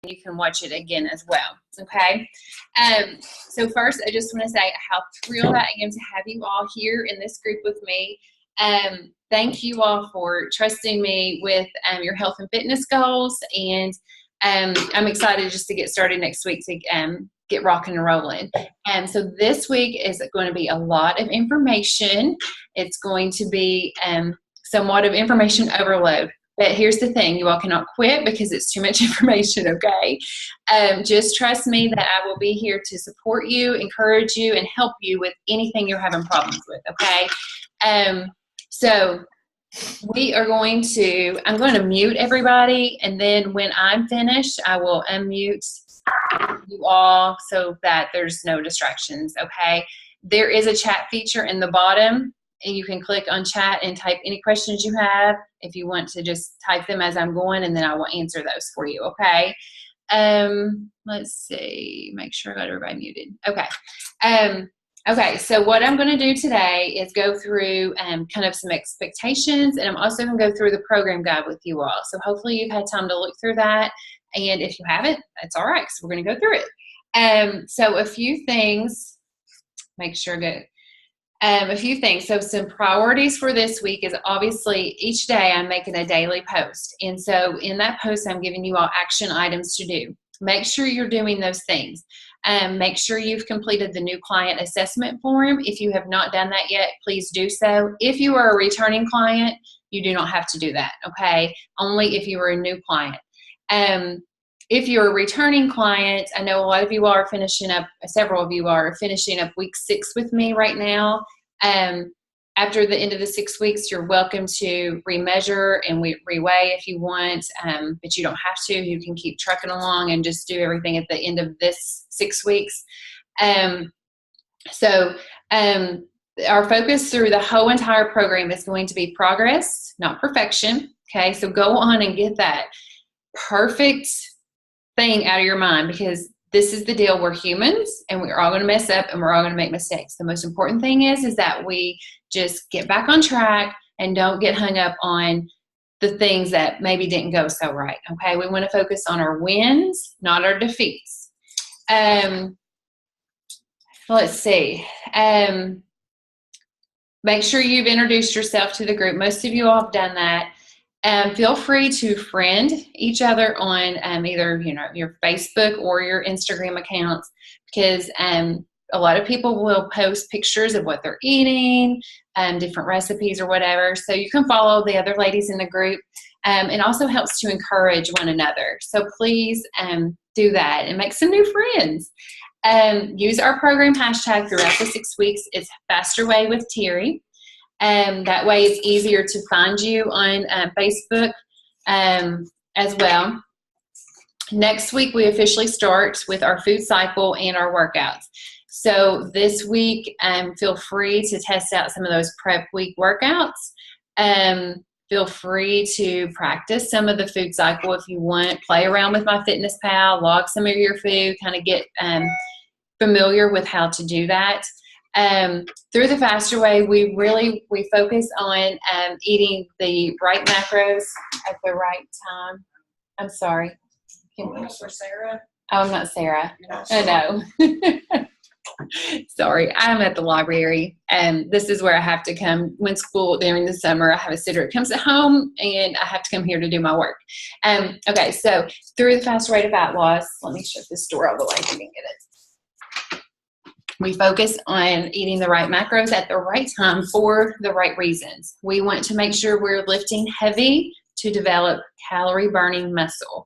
you can watch it again as well, okay? So first, I just want to say how thrilled I am to have you all here in this group with me. Thank you all for trusting me with your health and fitness goals, and I'm excited just to get started next week to get rocking and rolling. So this week is going to be a lot of information. It's going to be somewhat of information overload. But here's the thing, you all cannot quit because it's too much information, okay? Just trust me that I will be here to support you, encourage you, and help you with anything you're having problems with, okay? So we are going to, I'm going to mute everybody, and then when I'm finished, I will unmute you all so that there's no distractions, okay? There is a chat feature in the bottom, and you can click on chat and type any questions you have if you want to just type them as I'm going, and then I will answer those for you, okay? Let's see, make sure I got everybody muted. Okay. Okay, so what I'm going to do today is go through kind of some expectations, and I'm also going to go through the program guide with you all. So hopefully you've had time to look through that, and if you haven't, that's all right, so we're going to go through it. So a few things, make sure good. A few things. So some priorities for this week is obviously each day I'm making a daily post. And so in that post, I'm giving you all action items to do. Make sure you're doing those things. Make sure you've completed the new client assessment form. If you have not done that yet, please do so. If you are a returning client, you do not have to do that, okay? Only if you are a new client. If you're a returning client, I know a lot of you are finishing up, several of you are finishing up week 6 with me right now. After the end of the 6 weeks, you're welcome to remeasure and reweigh if you want, but you don't have to. You can keep trucking along and just do everything at the end of this 6 weeks. Our focus through the whole entire program is going to be progress, not perfection, okay? So go on and get that perfect thing out of your mind, because this is the deal. We're humans, and we're all going to mess up, and we're all going to make mistakes. The most important thing is that we just get back on track and don't get hung up on the things that maybe didn't go so right, okay? We want to focus on our wins, not our defeats. Let's see. Make sure you've introduced yourself to the group. Most of you all have done that. Feel free to friend each other on either your Facebook or your Instagram accounts, because a lot of people will post pictures of what they're eating, different recipes or whatever. So you can follow the other ladies in the group. It also helps to encourage one another. So please do that and make some new friends. Use our program hashtag throughout the 6 weeks. It's Faster Way with Terry. That way it's easier to find you on Facebook as well. Next week, we officially start with our food cycle and our workouts. So this week, feel free to test out some of those prep week workouts. Feel free to practice some of the food cycle if you want. Play around with MyFitnessPal, log some of your food, kind of get familiar with how to do that. Through the Faster Way, we focus on eating the right macros at the right time. I'm sorry. For Sarah? Oh, I'm not Sarah. Oh, no. Sorry, I'm at the library, and this is where I have to come when school during the summer. I have a sitter that comes at home, and I have to come here to do my work. Okay, so through the Faster Way to Fat Loss, let me shut this door all the way so you can get it. We focus on eating the right macros at the right time for the right reasons. We want to make sure we're lifting heavy to develop calorie burning muscle.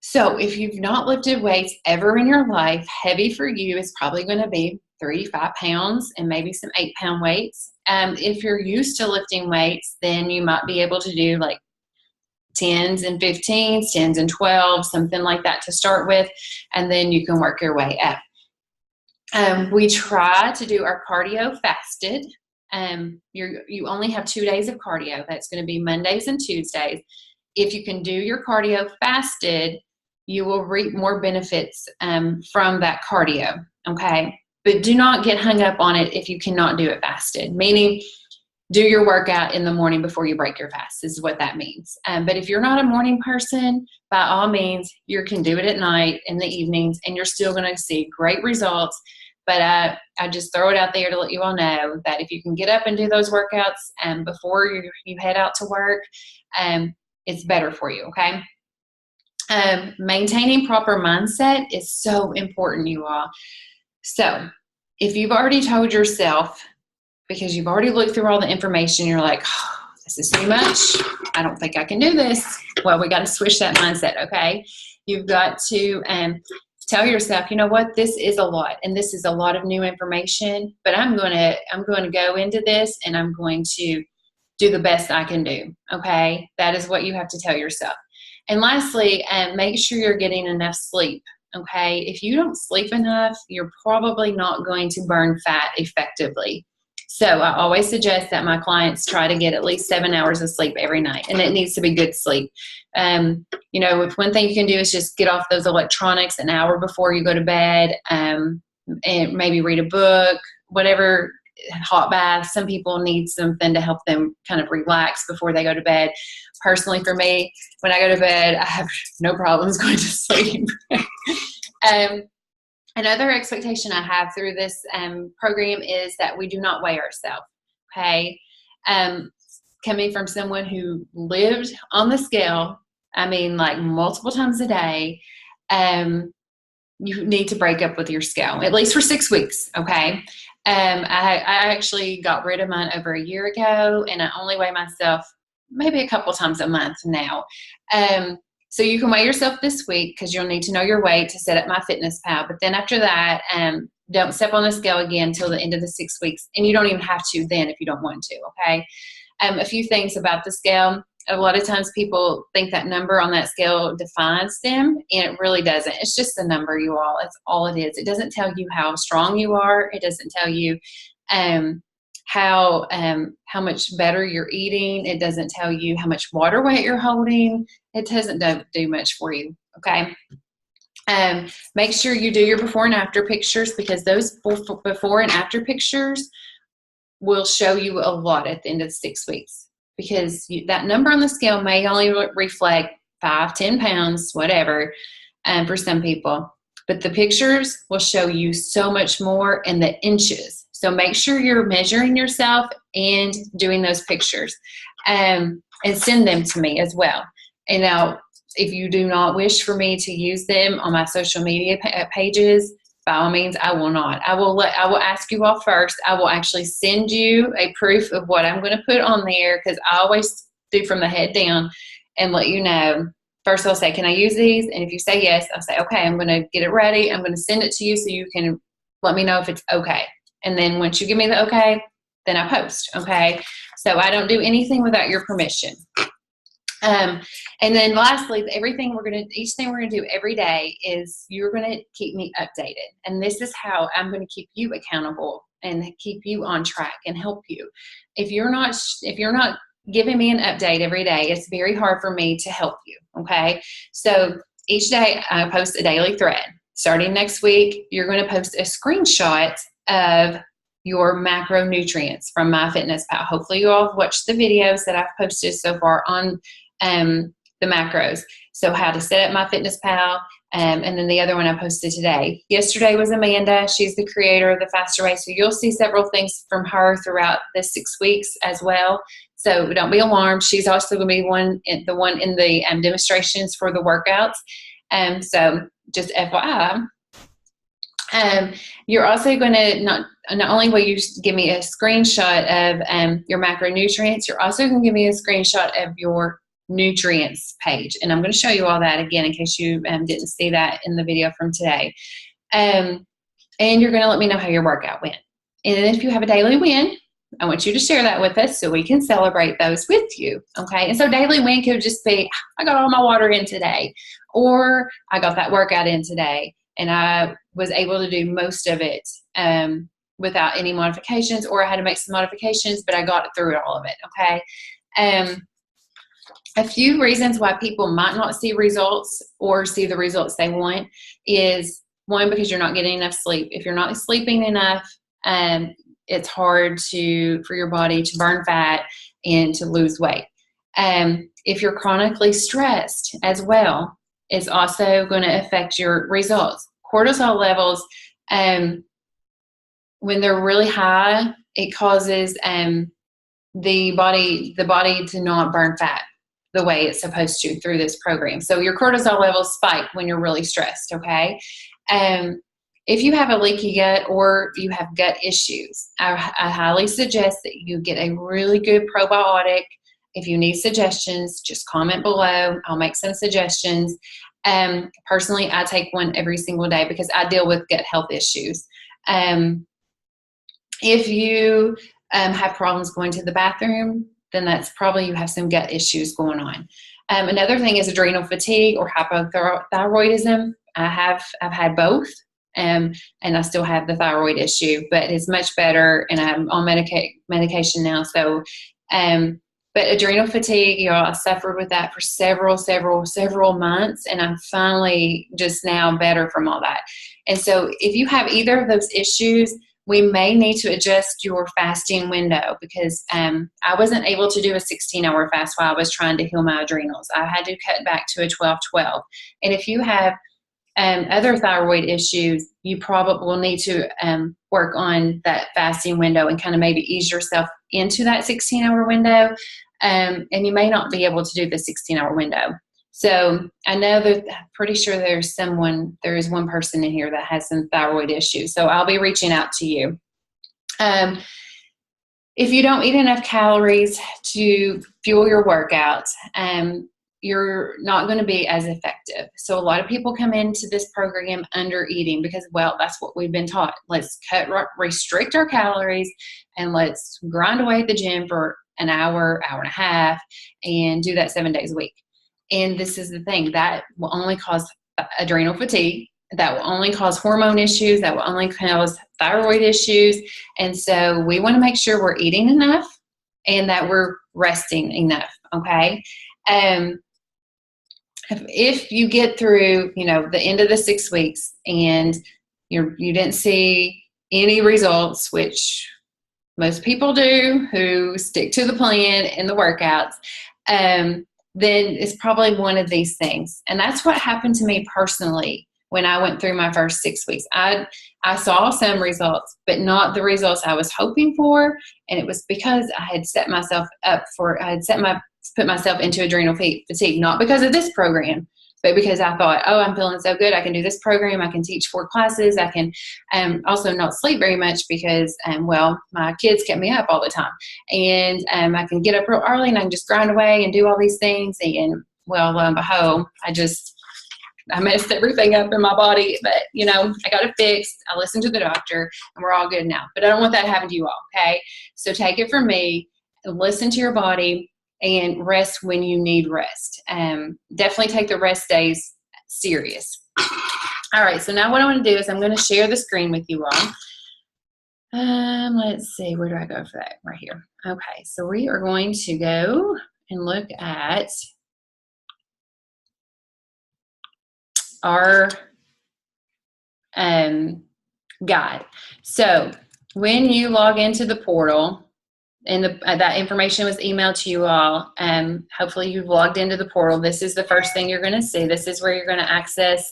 So if you've not lifted weights ever in your life, heavy for you is probably going to be 3 to 5 pounds and maybe some 8-pound weights. If you're used to lifting weights, then you might be able to do like 10s and 15s, 10s and 12s, something like that to start with, and then you can work your way up. We try to do our cardio fasted. You only have 2 days of cardio. That's going to be Mondays and Tuesdays. If you can do your cardio fasted, you will reap more benefits from that cardio, okay? But do not get hung up on it if you cannot do it fasted, meaning do your workout in the morning before you break your fast is what that means. But if you're not a morning person, by all means, you can do it at night, in the evenings, and you're still going to see great results. But I just throw it out there to let you all know that if you can get up and do those workouts before you head out to work, it's better for you, okay? Maintaining proper mindset is so important, you all. So if you've already told yourself, because you've already looked through all the information, you're like, oh, this is too much, I don't think I can do this. Well, we got to switch that mindset, okay? You've got to tell yourself, you know what, this is a lot, and this is a lot of new information, but I'm going to go into this, and I'm going to do the best I can do, okay? That is what you have to tell yourself. And lastly, make sure you're getting enough sleep, okay? If you don't sleep enough, you're probably not going to burn fat effectively. So I always suggest that my clients try to get at least 7 hours of sleep every night, and it needs to be good sleep. You know, if one thing you can do is just get off those electronics an hour before you go to bed, and maybe read a book, whatever, hot bath. Some people need something to help them kind of relax before they go to bed. Personally, for me, when I go to bed, I have no problems going to sleep. Another expectation I have through this program is that we do not weigh ourselves, okay? Coming from someone who lived on the scale, I mean, like multiple times a day, you need to break up with your scale, at least for 6 weeks, okay? I actually got rid of mine over a year ago, and I only weigh myself maybe a couple times a month now. So you can weigh yourself this week because you'll need to know your weight to set up MyFitnessPal. But then after that, don't step on the scale again until the end of the 6 weeks. And you don't even have to then if you don't want to, okay? A few things about the scale. A lot of times people think that number on that scale defines them, and it really doesn't. It's just a number, you all. It's all it is. It doesn't tell you how strong you are. It doesn't tell you how much better you're eating. It doesn't tell you how much water weight you're holding. It doesn't do much for you, okay? Make sure you do your before and after pictures, because those before and after pictures will show you a lot at the end of the 6 weeks, because that number on the scale may only reflect 5, 10 pounds, whatever, for some people. But the pictures will show you so much more in the inches. So make sure you're measuring yourself and doing those pictures, and send them to me as well. And now, if you do not wish for me to use them on my social media pages, by all means, I will not. I will ask you all first. I will actually send you a proof of what I'm going to put on there, because I always do from the head down and let you know. First, I'll say, can I use these? And if you say yes, I'll say, okay, I'm going to get it ready. I'm going to send it to you so you can let me know if it's okay. And then once you give me the okay, then I post, okay? So I don't do anything without your permission. And then lastly, each thing we're going to do every day is you're going to keep me updated. And this is how I'm going to keep you accountable and keep you on track and help you. If you're not giving me an update every day, it's very hard for me to help you, okay? So each day I post a daily thread. Starting next week, you're going to post a screenshot of your macronutrients from MyFitnessPal. Hopefully you all have watched the videos that I've posted so far on the macros. So how to set up MyFitnessPal, and then the other one I posted today. Yesterday was Amanda. She's the creator of the Faster Way. So you'll see several things from her throughout the 6 weeks as well. So don't be alarmed. She's also going to be the one in the demonstrations for the workouts. So just FYI. You're also going to not only will you give me a screenshot of your macronutrients, you're also going to give me a screenshot of your nutrients page. And I'm going to show you all that again in case you didn't see that in the video from today. And you're going to let me know how your workout went. And then if you have a daily win, I want you to share that with us so we can celebrate those with you, okay? And so daily win could just be, I got all my water in today, or I got that workout in today, and I was able to do most of it without any modifications, or I had to make some modifications, but I got through all of it, okay? A few reasons why people might not see results or see the results they want is, one, because you're not getting enough sleep. If you're not sleeping enough, it's hard for your body to burn fat and to lose weight. If you're chronically stressed as well, it's also going to affect your results. Cortisol levels, when they're really high, it causes the body to not burn fat the way it's supposed to through this program. So your cortisol levels spike when you're really stressed, okay? If you have a leaky gut or you have gut issues, I highly suggest that you get a really good probiotic. If you need suggestions, just comment below. I'll make some suggestions. Personally, I take one every single day because I deal with gut health issues. If you have problems going to the bathroom, then that's probably you have some gut issues going on. Another thing is adrenal fatigue or hypothyroidism. I've had both, and I still have the thyroid issue, but it's much better, and I'm on medication now. So, but adrenal fatigue, y'all, I suffered with that for several months, and I'm finally just now better from all that. And so if you have either of those issues, we may need to adjust your fasting window because I wasn't able to do a 16-hour fast while I was trying to heal my adrenals. I had to cut back to a 12-12. And if you have other thyroid issues, you probably will need to work on that fasting window and kind of maybe ease yourself into that 16-hour window. And you may not be able to do the 16-hour window. So I know that I'm pretty sure there is one person in here that has some thyroid issues. So I'll be reaching out to you. If you don't eat enough calories to fuel your workouts, you're not going to be as effective. So a lot of people come into this program under eating because, well, that's what we've been taught. Let's restrict our calories and let's grind away at the gym for an hour, hour and a half, and do that 7 days a week. And this is the thing, that will only cause adrenal fatigue, that will only cause hormone issues, that will only cause thyroid issues. And so we want to make sure we're eating enough and that we're resting enough, okay? If you get through, the end of the 6 weeks and you didn't see any results, which most people do who stick to the plan and the workouts, then it's probably one of these things. And that's what happened to me personally when I went through my first 6 weeks. I saw some results, but not the results I was hoping for. And it was because I had set myself up put myself into adrenal fatigue, not because of this program, but because I thought, oh, I'm feeling so good. I can do this program. I can teach 4 classes. I can also not sleep very much because, my kids kept me up all the time. And I can get up real early and I can just grind away and do all these things. And, lo and behold, I messed everything up in my body. But, I got it fixed. I listened to the doctor and we're all good now. But I don't want that to happen to you all, okay? So take it from me. Listen to your body. And rest when you need rest. Definitely take the rest days serious. All right, so now what I want to do is I'm going to share the screen with you all. Let's see, where do I go for that? Right here. Okay, so we are going to go and look at our guide. So when you log into the portal, and that information was emailed to you all. Hopefully you've logged into the portal. This is the first thing you're going to see. This is where you're going to access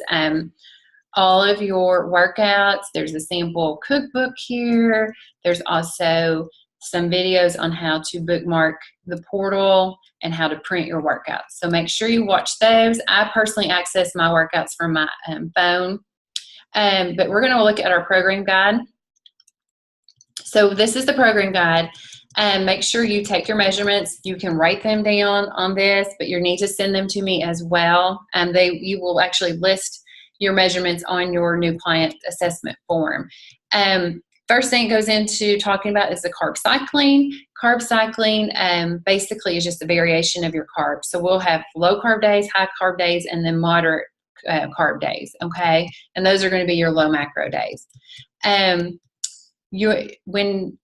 all of your workouts. There's a sample cookbook here. There's also some videos on how to bookmark the portal and how to print your workouts. So make sure you watch those. I personally access my workouts from my phone. But we're going to look at our program guide. So this is the program guide. Make sure you take your measurements. You can write them down on this, but you need to send them to me as well. You will actually list your measurements on your new client assessment form. First thing it goes into talking about is the carb cycling. Carb cycling basically is just a variation of your carbs. So we'll have low carb days, high carb days, and then moderate carb days, okay? And those are going to be your low macro days. When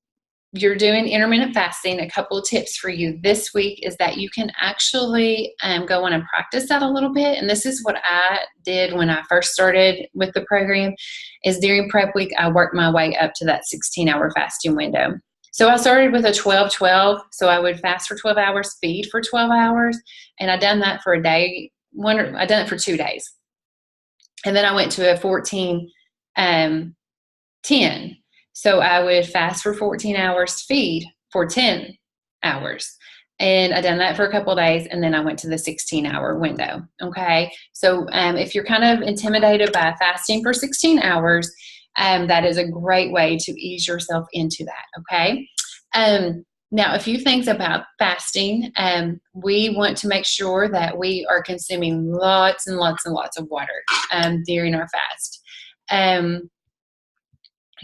you're doing intermittent fasting, a couple of tips for you this week is that you can actually go on and practice that a little bit. And this is what I did when I first started with the program, is during prep week, I worked my way up to that 16-hour fasting window. So I started with a 12-12. So I would fast for 12 hours, feed for 12 hours. And I done that for a day. I done it for 2 days. And then I went to a 14-10. So I would fast for 14 hours, feed for 10 hours. And I done that for a couple of days, and then I went to the 16-hour window, okay? So if you're kind of intimidated by fasting for 16 hours, that is a great way to ease yourself into that, okay? Now, a few things about fasting. We want to make sure that we are consuming lots and lots and lots of water during our fast.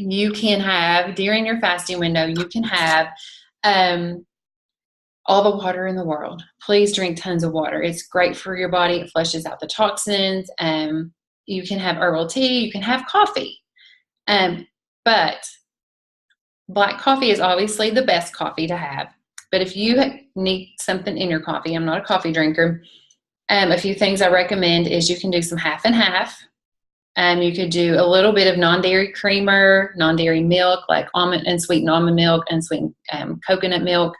You can have, during your fasting window, you can have all the water in the world. Please drink tons of water. It's great for your body. It flushes out the toxins. You can have herbal tea. You can have coffee. But black coffee is obviously the best coffee to have. But if you need something in your coffee, I'm not a coffee drinker, a few things I recommend is you can do some half and half. You could do a little bit of non-dairy creamer, non-dairy milk, like almond and sweetened almond milk, and sweetened coconut milk,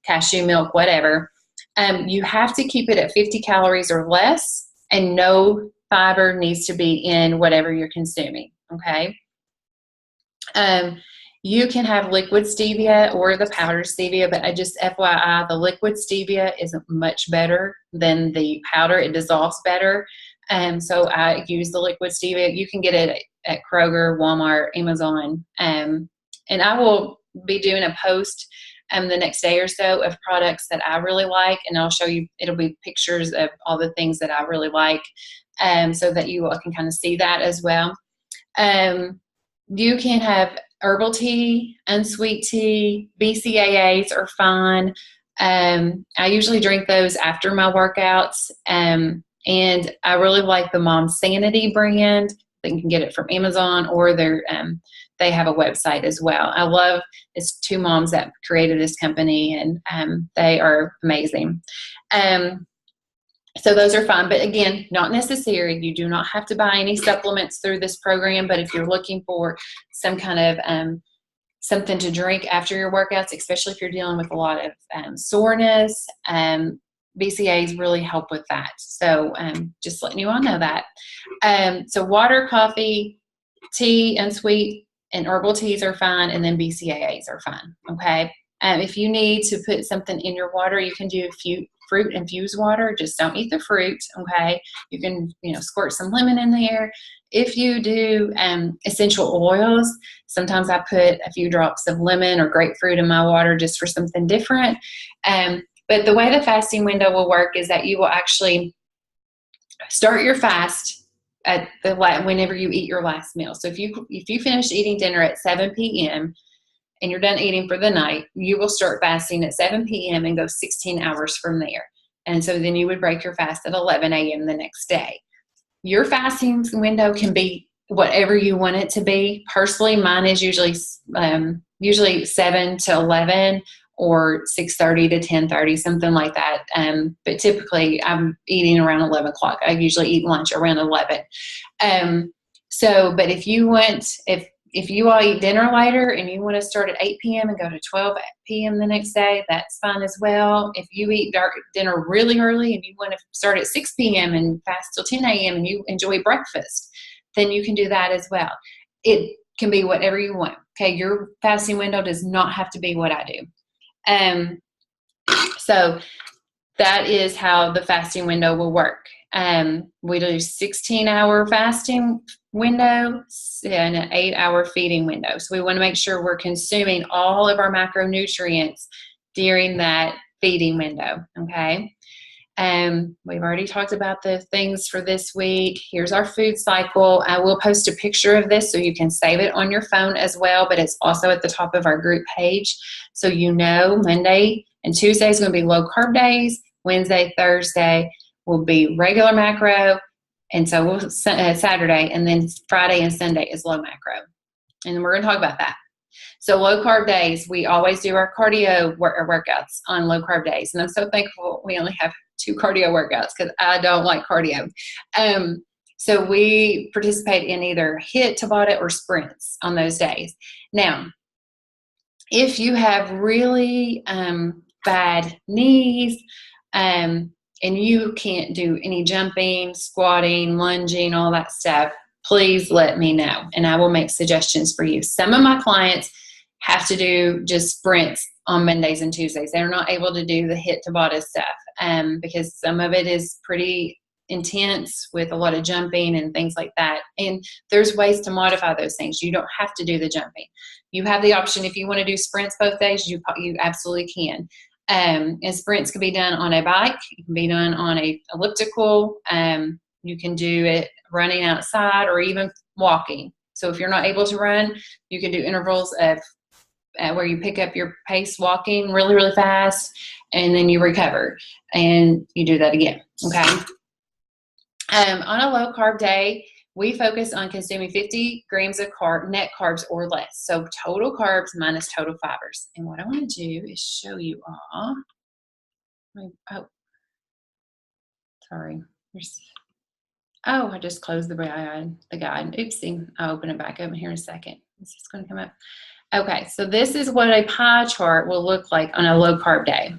cashew milk, whatever. You have to keep it at 50 calories or less, and no fiber needs to be in whatever you're consuming, okay? You can have liquid stevia or the powdered stevia, but I just FYI, the liquid stevia is much better than the powder. It dissolves better. So I use the liquid stevia. You can get it at Kroger, Walmart, Amazon. And I will be doing a post the next day or so of products that I really like, and I'll show you, it'll be pictures of all the things that I really like, so that you all can kind of see that as well. You can have herbal tea, unsweet tea, BCAAs are fine. I usually drink those after my workouts. And I really like the Mom Sanity brand. You can get it from Amazon, or they have a website as well. I love, it's 2 moms that created this company, and they are amazing. So those are fine, but again, not necessary. You do not have to buy any supplements through this program, but if you're looking for some kind of something to drink after your workouts, especially if you're dealing with a lot of soreness, BCAAs really help with that. So just letting you all know that. So water, coffee, tea, unsweet, and herbal teas are fine, and then BCAAs are fine, okay? If you need to put something in your water, you can do fruit infused water. Just don't eat the fruit, okay? You can, squirt some lemon in there. If you do essential oils, sometimes I put a few drops of lemon or grapefruit in my water just for something different. But the way the fasting window will work is that you will actually start your fast at whenever you eat your last meal. So if you finish eating dinner at 7 p.m. and you're done eating for the night, you will start fasting at 7 p.m. and go 16 hours from there. And so then you would break your fast at 11 a.m. the next day. Your fasting window can be whatever you want it to be. Personally, mine is usually 7 to 11 or 6:30 to 10:30, something like that. But typically I'm eating around 11 o'clock. I usually eat lunch around 11. But if you all eat dinner later and you want to start at 8 p.m. and go to 12 p.m. the next day, that's fine as well. If you eat dinner really early and you want to start at 6 p.m. and fast till 10 a.m. and you enjoy breakfast, then you can do that as well. It can be whatever you want. Okay, your fasting window does not have to be what I do. So that is how the fasting window will work. We do 16-hour fasting window and an 8-hour feeding window. So we want to make sure we're consuming all of our macronutrients during that feeding window. Okay. We've already talked about the things for this week. Here's our food cycle. I will post a picture of this so you can save it on your phone as well, but it's also at the top of our group page. So Monday and Tuesday is going to be low carb days. Wednesday, Thursday will be regular macro. And so Saturday, and then Friday and Sunday is low macro. And we're going to talk about that. So low carb days, we always do our cardio workouts on low carb days. And I'm so thankful we only have 2 cardio workouts because I don't like cardio. So we participate in either HIIT, Tabata, or sprints on those days. Now, if you have really bad knees and you can't do any jumping, squatting, lunging, all that stuff, please let me know and I will make suggestions for you. Some of my clients have to do just sprints on Mondays and Tuesdays. They're not able to do the HIIT Tabata stuff because some of it is pretty intense with a lot of jumping and things like that. And there's ways to modify those things. You don't have to do the jumping. You have the option if you want to do sprints both days, you absolutely can. And sprints can be done on a bike. It can be done on a elliptical. You can do it running outside or even walking. So if you're not able to run, you can do intervals of where you pick up your pace walking really, really fast, and then you recover, and you do that again, okay? On a low-carb day, we focus on consuming 50 grams of net carbs or less. So total carbs minus total fibers. And what I want to do is show you all. Oh, sorry. I just closed the guide. Oopsie. I'll open it back up here in a second. It's just going to come up. Okay, so this is what a pie chart will look like on a low-carb day.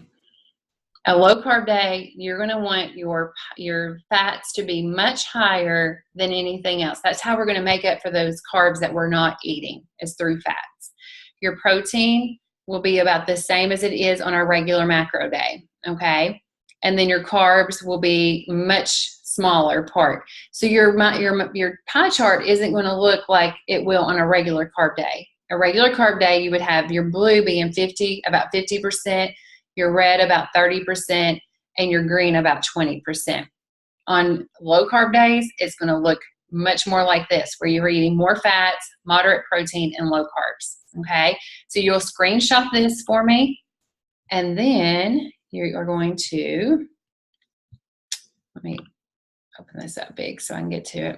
A low-carb day, you're going to want your fats to be much higher than anything else. That's how we're going to make up for those carbs that we're not eating, is through fats. Your protein will be about the same as it is on our regular macro day, okay? And then your carbs will be much smaller part. So your pie chart isn't going to look like it will on a regular carb day. A regular carb day, you would have your blue being about 50%, your red about 30%, and your green about 20%. On low carb days, it's going to look much more like this, where you're eating more fats, moderate protein, and low carbs, okay? So you'll screenshot this for me, and then you are going to, let me open this up big so I can get to it.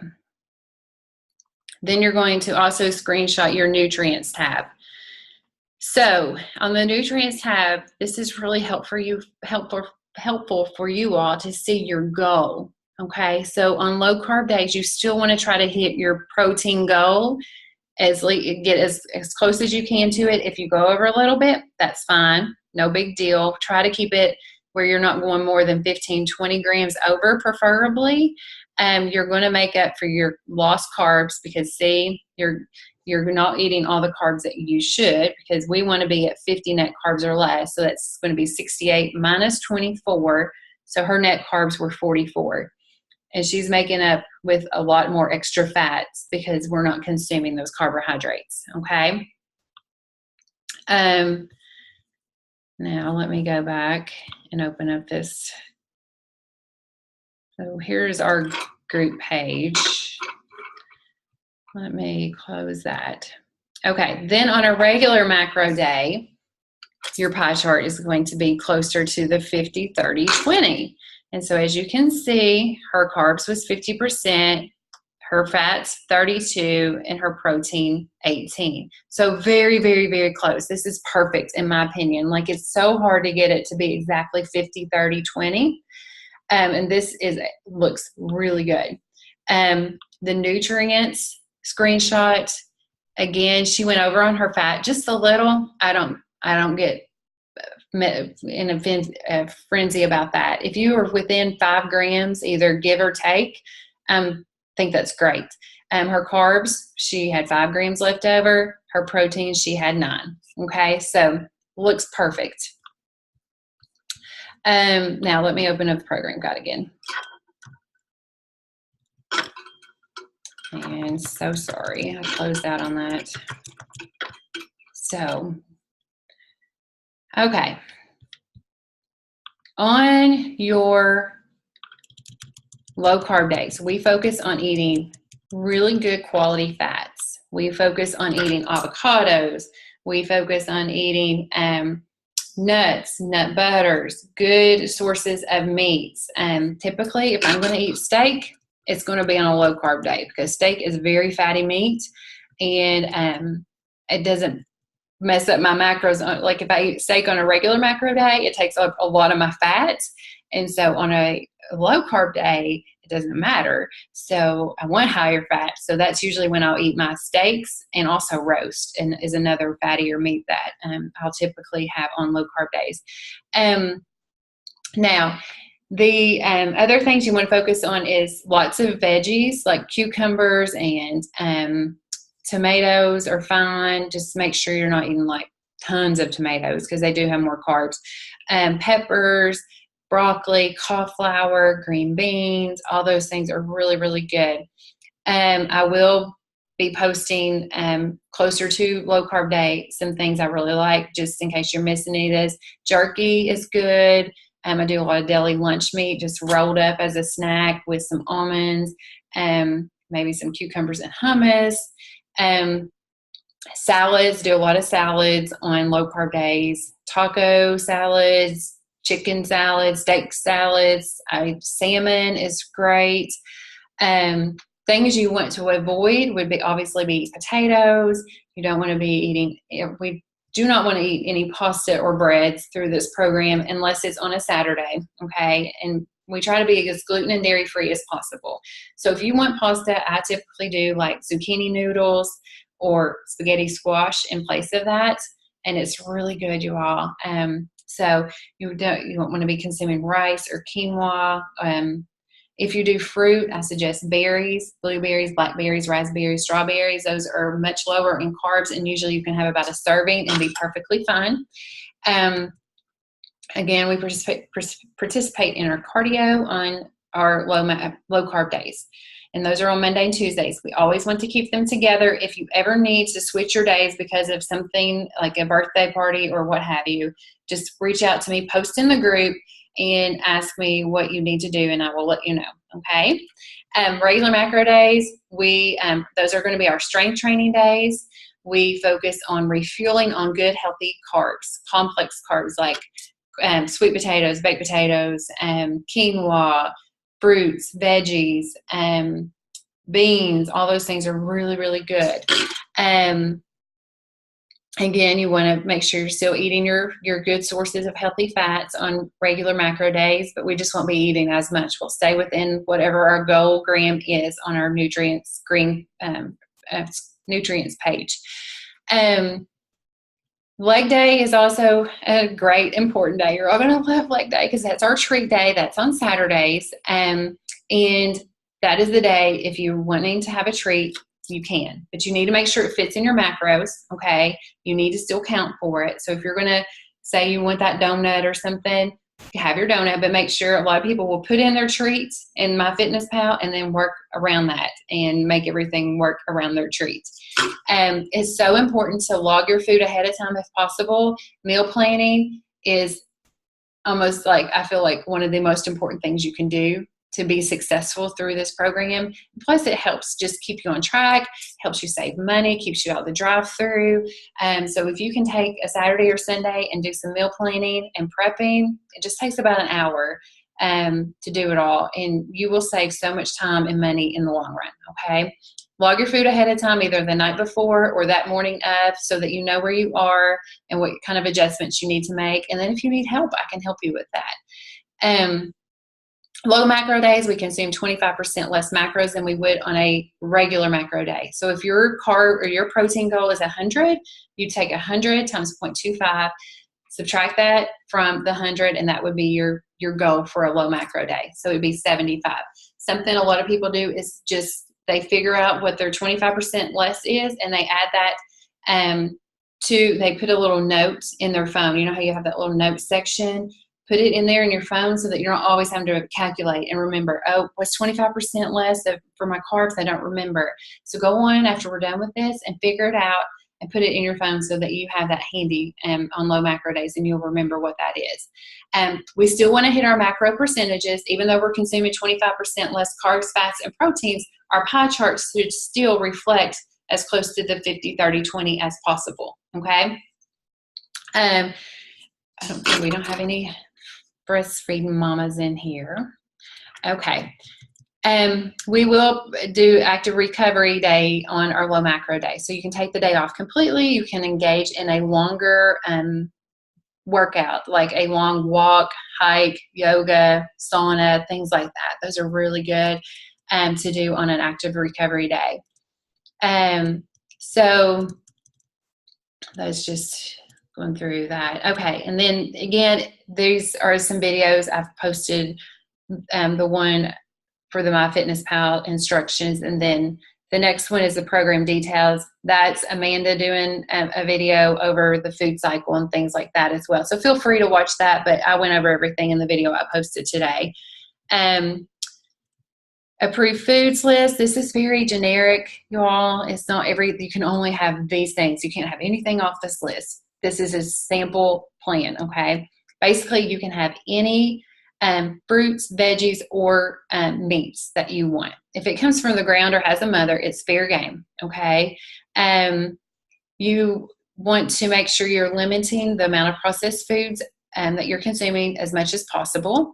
Then you're going to also screenshot your nutrients tab. So on the nutrients tab, this is really helpful for you all to see your goal. Okay, so on low carb days, you still want to try to hit your protein goal, get as close as you can to it. If you go over a little bit, that's fine, no big deal. Try to keep it where you're not going more than 15, 20 grams over, preferably. You're going to make up for your lost carbs because see, you're not eating all the carbs that you should, because we want to be at 50 net carbs or less. So that's going to be 68 minus 24. So her net carbs were 44. And she's making up with a lot more extra fats because we're not consuming those carbohydrates. Okay. Now let me go back and open up this. So here's our group page. Let me close that. Okay, then on a regular macro day, your pie chart is going to be closer to the 50, 30, 20. And so as you can see, her carbs was 50%, her fats 32, and her protein 18. So very, very, very close. This is perfect in my opinion. Like, it's so hard to get it to be exactly 50, 30, 20. And this looks really good. The nutrients screenshot, again, she went over on her fat just a little. I don't get in a frenzy about that. If you are within 5 grams, either give or take, think that's great. Her carbs, she had 5 grams left over. Her protein, she had 9. Okay, so looks perfect. Now let me open up the program guide again. And so sorry, I closed out on that. So, okay. On your low carb days, we focus on eating really good quality fats. We focus on eating avocados. We focus on eating nuts, nut butters, good sources of meats. Typically, if I'm going to eat steak, it's going to be on a low carb day because steak is very fatty meat, and it doesn't mess up my macros. Like if I eat steak on a regular macro day, it takes up a lot of my fats. And so on a low carb day, it doesn't matter. So I want higher fat. So that's usually when I'll eat my steaks, and also roast and is another fattier meat that I'll typically have on low carb days. Now, the other things you want to focus on is lots of veggies like cucumbers and tomatoes are fine. Just make sure you're not eating like tons of tomatoes because they do have more carbs. Peppers, broccoli, cauliflower, green beans, all those things are really, really good. I will be posting closer to low carb day some things I really like, just in case you're missing any of this. Jerky is good. I do a lot of deli lunch meat, just rolled up as a snack with some almonds, maybe some cucumbers and hummus. Salads, do a lot of salads on low carb days. Taco salads, chicken salads, steak salads. Salmon is great. Things you want to avoid would be obviously be potatoes. You don't want to be eating, we do not want to eat any pasta or breads through this program unless it's on a Saturday, okay? And we try to be as gluten and dairy free as possible. So if you want pasta, I typically do like zucchini noodles or spaghetti squash in place of that, and it's really good, you all. So you don't want to be consuming rice or quinoa. If you do fruit, I suggest berries, blueberries, blackberries, raspberries, strawberries. Those are much lower in carbs, and usually you can have about a serving and be perfectly fine. Again, we participate in our cardio on our low carb days, and those are on Monday and Tuesdays. We always want to keep them together. If you ever need to switch your days because of something like a birthday party or what have you, just reach out to me, post in the group, and ask me what you need to do, and I will let you know, okay? Regular macro days, those are going to be our strength training days. We focus on refueling on good, healthy carbs, complex carbs like sweet potatoes, baked potatoes, quinoa, fruits, veggies, beans. All those things are really, really good. Again, you want to make sure you're still eating your good sources of healthy fats on regular macro days, but we just won't be eating as much. We'll stay within whatever our goal gram is on our nutrients page. Leg day is also a great, important day. You're all going to love leg day because that's our treat day. That's on Saturdays. And that is the day, if you're wanting to have a treat, you can, but you need to make sure it fits in your macros, okay? You need to still count for it. So if you're going to say you want that donut or something, have your donut, but make sure. A lot of people will put in their treats in MyFitnessPal and then work around that and make everything work around their treats. It's so important to log your food ahead of time if possible. Meal planning is almost like, I feel like, one of the most important things you can do to be successful through this program. Plus, it helps just keep you on track, helps you save money, keeps you out the drive-through. So if you can take a Saturday or Sunday and do some meal planning and prepping, it just takes about an hour to do it all, and you will save so much time and money in the long run, okay? Log your food ahead of time, either the night before or that morning of, so that you know where you are and what kind of adjustments you need to make. And then if you need help, I can help you with that. Low macro days, we consume 25% less macros than we would on a regular macro day. So if your carb or your protein goal is 100, you take 100 times 0.25, subtract that from the 100, and that would be your goal for a low macro day. So it would be 75. Something a lot of people do is just they figure out what their 25% less is, and they add that they put a little note in their phone. You know how you have that little note section? Put it in there in your phone so that you're not always having to calculate and remember, oh, what's 25% less for my carbs? I don't remember. So go on after we're done with this and figure it out and put it in your phone so that you have that handy on low macro days, and you'll remember what that is. We still want to hit our macro percentages. Even though we're consuming 25% less carbs, fats, and proteins, our pie charts should still reflect as close to the 50-30-20 as possible, okay? We don't have any breastfeeding mamas in here. Okay. We will do active recovery day on our low macro day. So you can take the day off completely. You can engage in a longer workout, like a long walk, hike, yoga, sauna, things like that. Those are really good to do on an active recovery day. So that's just going through that. Okay, and then again, these are some videos I've posted. The one for the MyFitnessPal instructions, and then the next one is the program details. That's Amanda doing a video over the food cycle and things like that as well. So feel free to watch that, but I went over everything in the video I posted today. Approved foods list. This is very generic, y'all. It's not you can only have these things. You can't have anything off this list. This is a sample plan, okay? Basically, you can have any fruits, veggies, or meats that you want. If it comes from the ground or has a mother, it's fair game, okay? You want to make sure you're limiting the amount of processed foods that you're consuming as much as possible.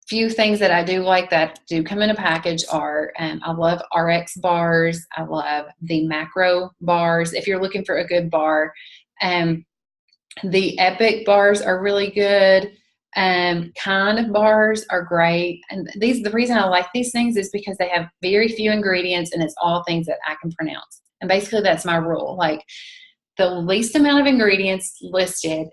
Few things that I do like that do come in a package are, I love RX bars. I love the macro bars. If you're looking for a good bar, the Epic bars are really good. Kind of bars are great. And the reason I like these things is because they have very few ingredients and it's all things that I can pronounce. And basically that's my rule. Like the least amount of ingredients listed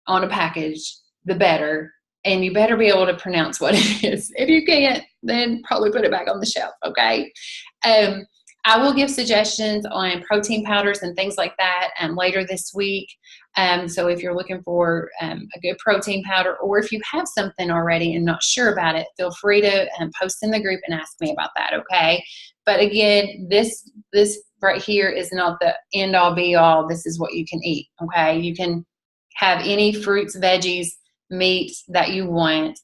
on a package, the better. And you better be able to pronounce what it is. If you can't, then probably put it back on the shelf, okay? I will give suggestions on protein powders and things like that later this week. So if you're looking for a good protein powder, or if you have something already and not sure about it, feel free to post in the group and ask me about that, okay? But again, this right here is not the end-all be-all. This is what you can eat, okay? You can have any fruits, veggies, meat that you want.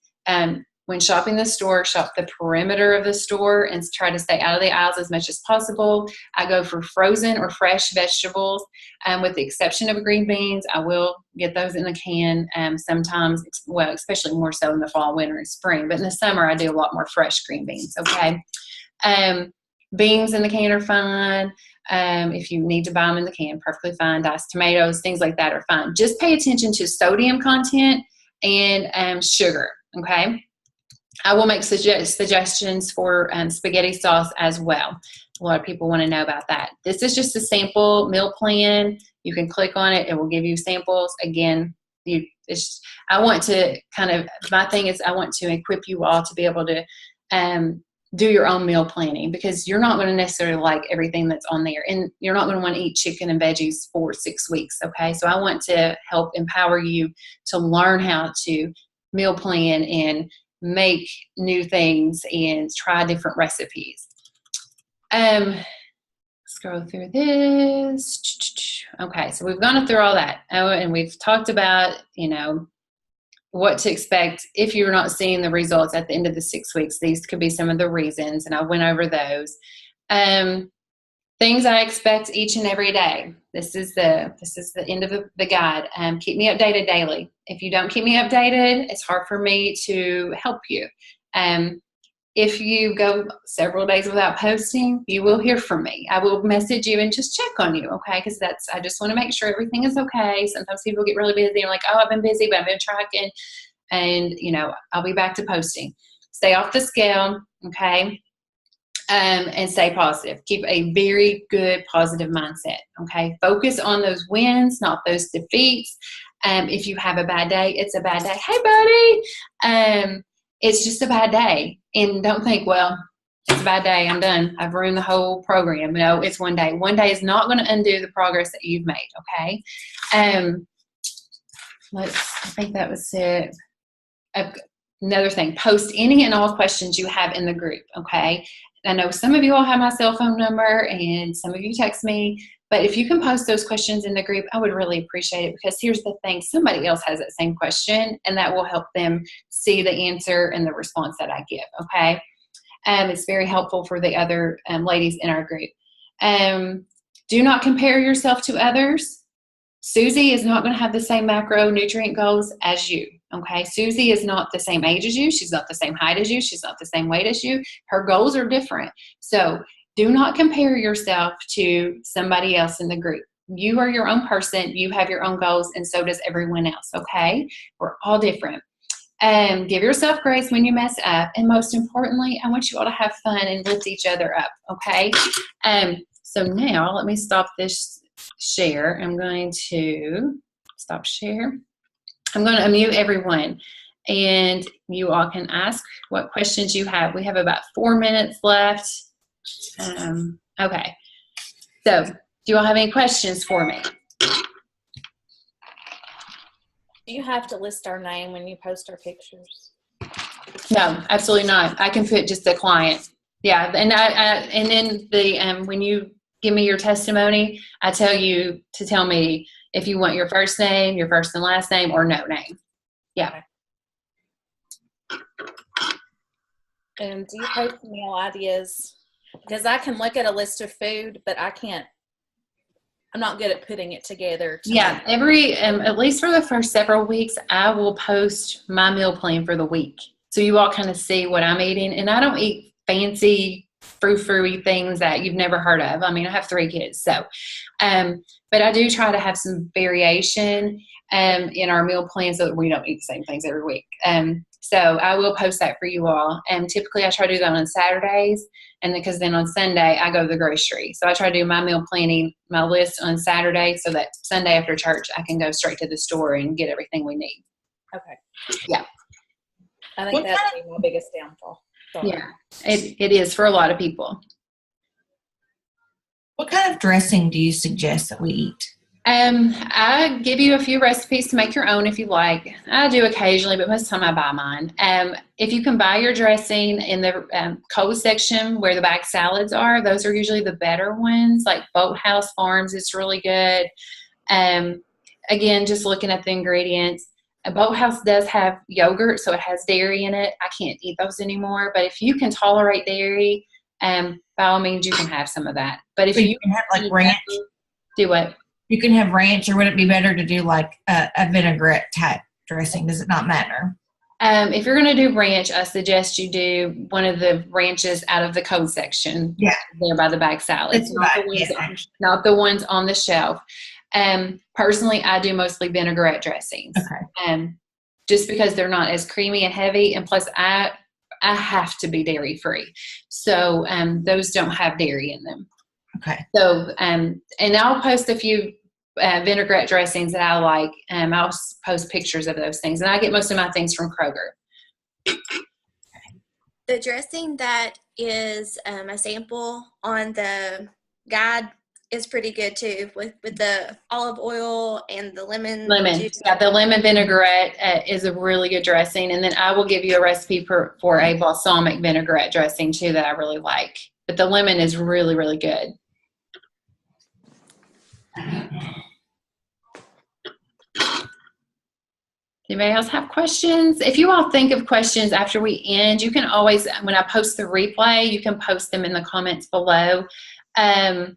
When shopping the store, shop the perimeter of the store and try to stay out of the aisles as much as possible. I go for frozen or fresh vegetables, with the exception of green beans. I will get those in a can sometimes, well, especially more so in the fall, winter, and spring. But in the summer, I do a lot more fresh green beans, okay? Beans in the can are fine. If you need to buy them in the can, perfectly fine. Diced tomatoes, things like that are fine. Just pay attention to sodium content and sugar, okay? I will make suggestions for spaghetti sauce as well. A lot of people want to know about that. This is just a sample meal plan. You can click on it. It will give you samples. Again, I want to my thing is I want to equip you all to be able to do your own meal planning, because you're not going to necessarily like everything that's on there, and you're not going to want to eat chicken and veggies for 6 weeks, okay? So I want to help empower you to learn how to meal plan and make new things and try different recipes. Scroll through this. Okay, so we've gone through all that. Oh, and we've talked about, what to expect if you're not seeing the results at the end of the 6 weeks. These could be some of the reasons, and I went over those. Things I expect each and every day. This is the end of the guide. Keep me updated daily. If you don't keep me updated, it's hard for me to help you. If you go several days without posting, you will hear from me. I will message you and just check on you, okay? Because I just want to make sure everything is okay. Sometimes people get really busy and like, oh, I've been busy, but I've been tracking, and I'll be back to posting. Stay off the scale, okay? And stay positive. Keep a very good positive mindset, okay? Focus on those wins, not those defeats. If you have a bad day, it's a bad day. Hey, buddy. It's just a bad day. And don't think, well, it's a bad day, I'm done, I've ruined the whole program. No, it's one day. One day is not going to undo the progress that you've made, okay? I think that was it. Another thing, post any and all questions you have in the group, okay? I know some of you all have my cell phone number and some of you text me, but if you can post those questions in the group, I would really appreciate it, because here's the thing, somebody else has that same question, and that will help them see the answer and the response that I give, okay? It's very helpful for the other ladies in our group. Do not compare yourself to others. Susie is not going to have the same macronutrient goals as you, Okay, Susie is not the same age as you. She's not the same height as you. She's not the same weight as you. Her goals are different. So do not compare yourself to somebody else in the group. You are your own person. You have your own goals, and so does everyone else, okay? We're all different. Give yourself grace when you mess up. And most importantly, I want you all to have fun and lift each other up, okay? So now let me stop this share. I'm going to stop share. I'm going to unmute everyone, and you all can ask what questions you have. We have about 4 minutes left. Okay. So do you all have any questions for me? Do you have to list our name when you post our pictures? No, absolutely not. I can put just the client. Yeah, and and then when you give me your testimony, I tell you to tell me if you want your first name, your first and last name, or no name. Yeah. And do you post meal ideas? Because I can look at a list of food, but I'm not good at putting it together. Yeah, at least for the first several weeks, I will post my meal plan for the week. So you all kind of see what I'm eating. And I don't eat fancy frou-frou-y things that you've never heard of. I mean, I have 3 kids. So, but I do try to have some variation in our meal plan so that we don't eat the same things every week. So I will post that for you all. And typically I try to do that on Saturdays, and because then on Sunday I go to the grocery. So I try to do my meal planning, my list on Saturday, so that Sunday after church I can go straight to the store and get everything we need. Okay. Yeah. I think that's my biggest downfall. Sorry. Yeah, it is for a lot of people. What kind of dressing do you suggest that we eat? I give you a few recipes to make your own if you like. I do occasionally, but most of the time I buy mine. If you can buy your dressing in the cold section where the bag salads are, those are usually the better ones. Like Boathouse Farms is really good. Again, just looking at the ingredients. Boathouse does have yogurt, so it has dairy in it. I can't eat those anymore, but if you can tolerate dairy, by all means, you can have some of that. But if you can have like ranch, do what? You can have ranch, or would it be better to do like a vinaigrette type dressing? Does it not matter? If you're going to do ranch, I suggest you do one of the ranches out of the cold section. Yeah. There by the bag salads, not the ones on the shelf. Personally, I do mostly vinaigrette dressings. Okay. Just because they're not as creamy and heavy, and plus I have to be dairy free. So those don't have dairy in them. Okay. So, and I'll post a few vinaigrette dressings that I like. I'll post pictures of those things. And I get most of my things from Kroger. The dressing that is a sample on the guide is pretty good too, with the olive oil and the lemon juice. Yeah, the lemon vinaigrette is a really good dressing. And then I will give you a recipe for a balsamic vinaigrette dressing too that I really like. But the lemon is really, really good. Anybody else have questions? If you all think of questions after we end, you can always, when I post the replay, you can post them in the comments below. And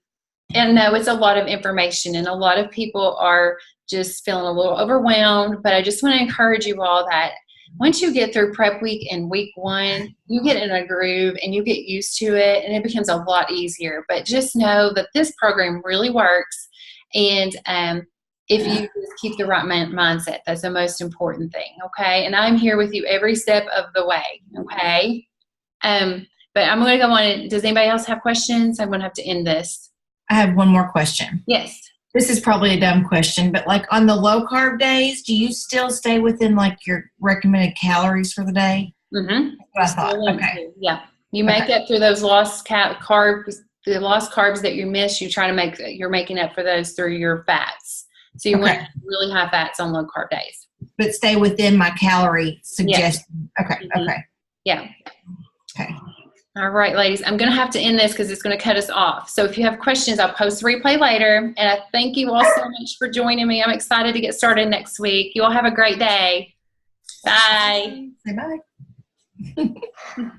no, it's a lot of information, and a lot of people are just feeling a little overwhelmed, but I just want to encourage you all that once you get through prep week and week 1, you get in a groove and you get used to it, and it becomes a lot easier. But just know that this program really works, and if you just keep the right mindset, that's the most important thing, okay? And I'm here with you every step of the way, okay? But I'm going to go on. Does anybody else have questions? I'm going to have to end this. I have one more question. Yes. This is probably a dumb question, but like on the low carb days, do you still stay within like your recommended calories for the day? Mm-hmm. That's what I thought. Okay. Yeah. You make up for those lost carbs, the lost carbs that you miss. You're making up for those through your fats. So you want really high fats on low carb days. But stay within my calorie suggestion. Yeah. Okay. Mm-hmm. Okay. Yeah. Okay. All right, ladies, I'm going to have to end this because it's going to cut us off. So if you have questions, I'll post the replay later. And I thank you all so much for joining me. I'm excited to get started next week. You all have a great day. Bye. Say bye.